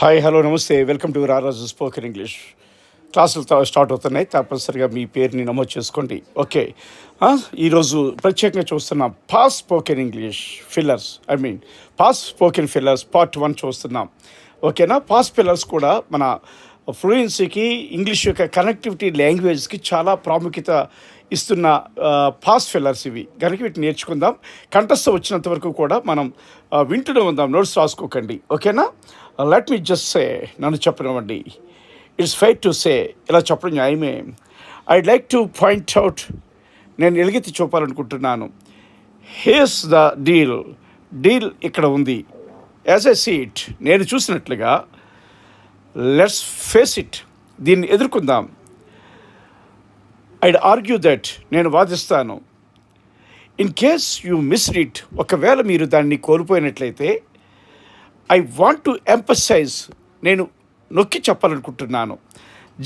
Hi hello నమస్తే welcome to రారాజు spoken English. క్లాసులు స్టార్ట్ అవుతున్నాయి. తప్పనిసరిగా మీ పేరుని నమోదు చేసుకోండి. ఓకే. ఈరోజు ప్రత్యేకంగా చూస్తున్నాం past spoken English fillers, past spoken fillers part 1 చూస్తున్నాం. ఓకేనా. పాస్ట్ ఫిల్లర్స్ కూడా మన ఫ్లూయెన్సీకి, ఇంగ్లీష్ యొక్క కనెక్టివిటీ లాంగ్వేజ్కి చాలా ప్రాముఖ్యత ఇస్తున్న పాస్ట్ ఫిల్లర్స్ ఇవి. కనుక వీటిని నేర్చుకుందాం. కంఠస్థ వచ్చినంత వరకు కూడా మనం వింటూనే ఉందాం. నోట్స్ రాసుకోకండి. ఓకేనా. లెట్ మీ జస్ట్ సే, నన్ను చెప్పనివ్వండి. ఇట్స్ ఫైట్ టు సే, ఇలా చెప్పడం న్యాయమే. I'd like to point out, నేను ఎలుగెత్తి చూపాలనుకుంటున్నాను. హియర్స్ ద డీల్ ఇక్కడ ఉంది. యాజ్ ఐ సీ ఇట్, నేను చూసినట్లుగా. లెట్స్ ఫేస్ ఇట్, దీన్ని ఎదుర్కొందాం. ఐడ్ ఆర్గ్యూ దట్, నేను వాదిస్తాను. In case you missed it, ఒకవేళ మీరు దాన్ని కోల్పోయినట్లయితే. ఐ వాంట్ టు ఎంపసైజ్, నేను నొక్కి చెప్పాలనుకుంటున్నాను.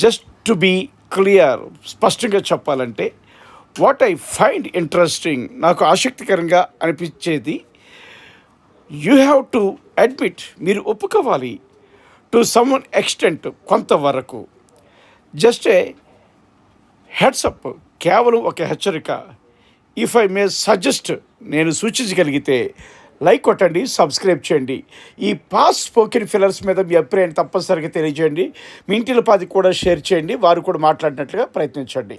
జస్ట్ టు బీ క్లియర్, స్పష్టంగా చెప్పాలంటే. వాట్ ఐ ఫైండ్ ఇంట్రెస్టింగ్, నాకు ఆసక్తికరంగా అనిపించేది. యూ హ్యావ్ టు అడ్మిట్, మీరు ఒప్పుకోవాలి. టు సమ్వన్ ఎక్స్టెంట్, కొంతవరకు. జస్ట్ ఏ హెడ్సప్, కేవలం ఒక హెచ్చరిక. ఇఫ్ ఐ మే సజెస్ట్, నేను సూచించగలిగితే. లైక్ కొట్టండి, సబ్స్క్రైబ్ చేయండి. ఈ పాస్ట్ స్పోకెన్ ఫిల్లర్స్ మీద మీ అభిప్రాయాన్ని తప్పనిసరిగా తెలియజేయండి. మీ ఇంటిలో 10 కూడా షేర్ చేయండి. వారు కూడా మాట్లాడినట్లుగా ప్రయత్నించండి.